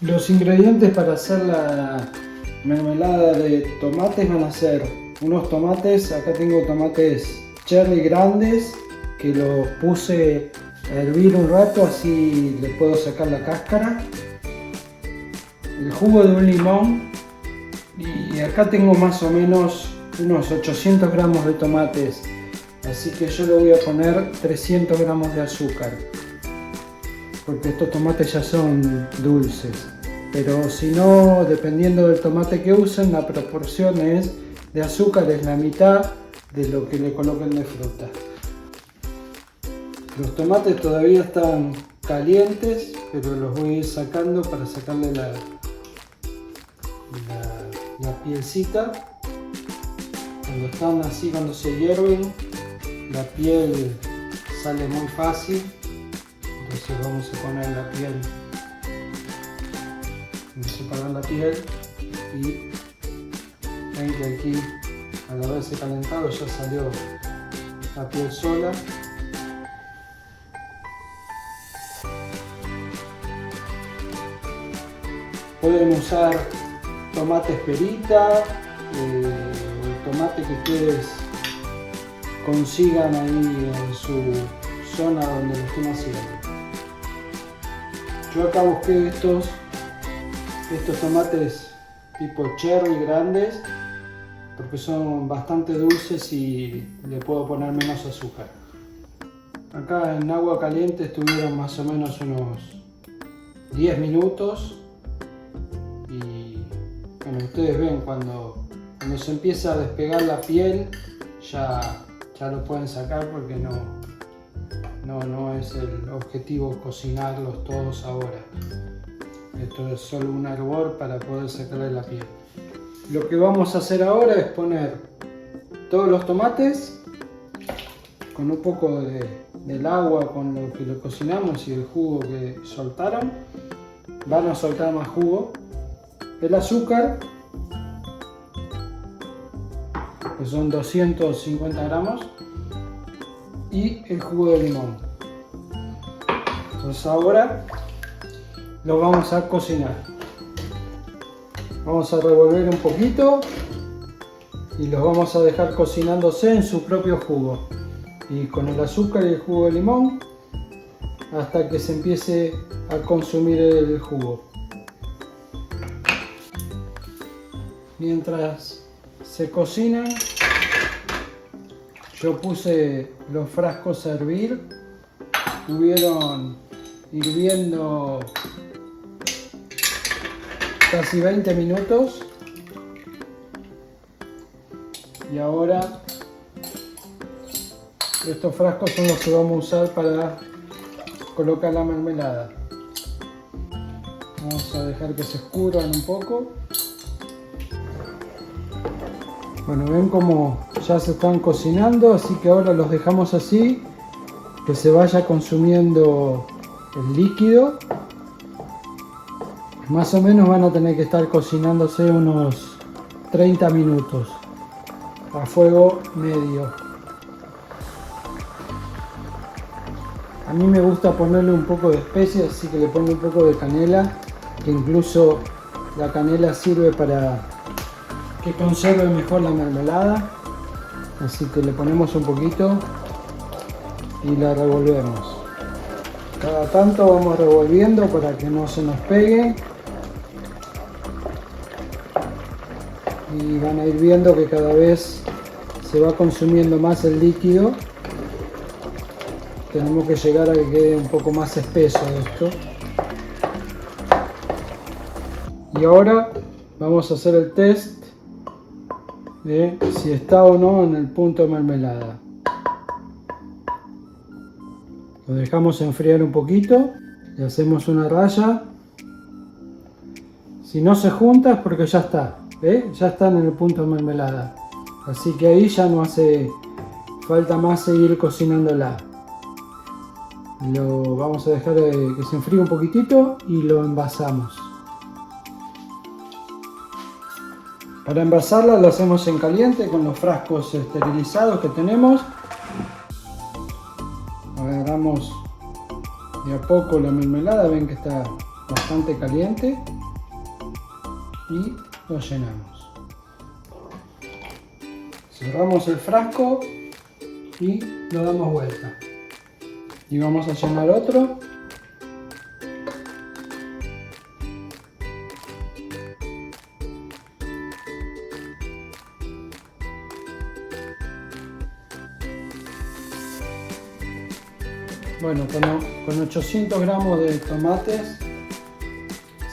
Los ingredientes para hacer la mermelada de tomates van a ser unos tomates, acá tengo tomates cherry grandes que los puse a hervir un rato, así le puedo sacar la cáscara. El jugo de un limón, y acá tengo más o menos unos 800 gramos de tomates, así que yo le voy a poner 300 gramos de azúcar, porque estos tomates ya son dulces. Pero si no, dependiendo del tomate que usen, la proporción de azúcar es la mitad de lo que le coloquen de fruta. Los tomates todavía están calientes, pero los voy a ir sacando para sacarle la pielcita. Cuando están así, cuando se hierven, la piel sale muy fácil. Entonces vamos a poner la piel, vamos a separar la piel y ven que aquí al haberse calentado ya salió la piel sola. Pueden usar tomate perita, el tomate que ustedes consigan ahí en su zona donde lo estén haciendo. Yo acá busqué estos tomates tipo cherry grandes porque son bastante dulces y le puedo poner menos azúcar. Acá en agua caliente estuvieron más o menos unos 10 minutos y bueno, ustedes ven cuando se empieza a despegar la piel ya lo pueden sacar, porque no es el objetivo cocinarlos todos ahora. Esto es solo un hervor para poder sacarle la piel. Lo que vamos a hacer ahora es poner todos los tomates con un poco del agua con lo que lo cocinamos y el jugo que soltaron. Van a soltar más jugo. El azúcar, que son 250 gramos, y el jugo de limón. Entonces ahora lo vamos a cocinar. Vamos a revolver un poquito y los vamos a dejar cocinándose en su propio jugo y con el azúcar y el jugo de limón hasta que se empiece a consumir el jugo. Mientras se cocinan, yo puse los frascos a hervir. Estuvieron hirviendo casi 20 minutos y ahora estos frascos son los que vamos a usar para colocar la mermelada. Vamos a dejar que se escurran un poco. Bueno, ven como ya se están cocinando, así que ahora los dejamos así, que se vaya consumiendo el líquido. Más o menos van a tener que estar cocinándose unos 30 minutos a fuego medio. A mí me gusta ponerle un poco de especias, así que le pongo un poco de canela, que incluso la canela sirve para que conserve mejor la mermelada. Así que le ponemos un poquito y la revolvemos. Cada tanto vamos revolviendo para que no se nos pegue. Y van a ir viendo que cada vez se va consumiendo más el líquido. Tenemos que llegar a que quede un poco más espeso esto. Y ahora vamos a hacer el test de si está o no en el punto de mermelada. Lo dejamos enfriar un poquito, le hacemos una raya. Si no se junta es porque ya está, ya están en el punto de mermelada. Así que ahí ya no hace falta más seguir cocinándola. Lo vamos a dejar que se enfríe un poquitito y lo envasamos. Para envasarla lo hacemos en caliente con los frascos esterilizados que tenemos. Agarramos de a poco la mermelada, ven que está bastante caliente y lo llenamos. Cerramos el frasco y lo damos vuelta. Y vamos a llenar otro. Bueno, con 800 gramos de tomates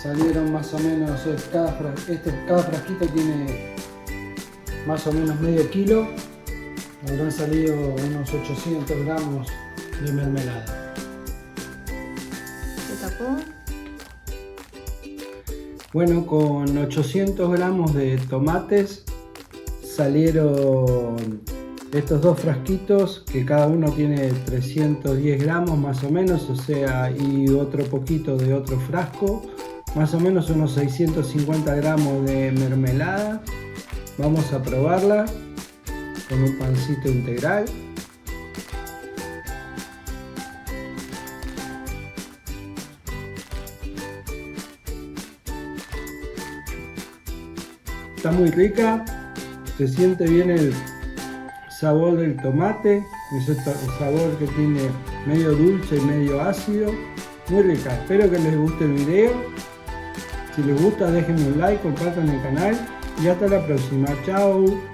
salieron más o menos, cada frasquito tiene más o menos medio kilo, habrán salido unos 800 gramos de mermelada. ¿Se tapó? Bueno, con 800 gramos de tomates salieron estos dos frasquitos, que cada uno tiene 310 gramos más o menos, o sea, y otro poquito de otro frasco, más o menos unos 650 gramos de mermelada. Vamos a probarla con un pancito integral. Está muy rica, se siente bien el sabor del tomate, ese sabor que tiene medio dulce y medio ácido, muy rica. Espero que les guste el video. Si les gusta, déjenme un like, compartan el canal y hasta la próxima. Chao.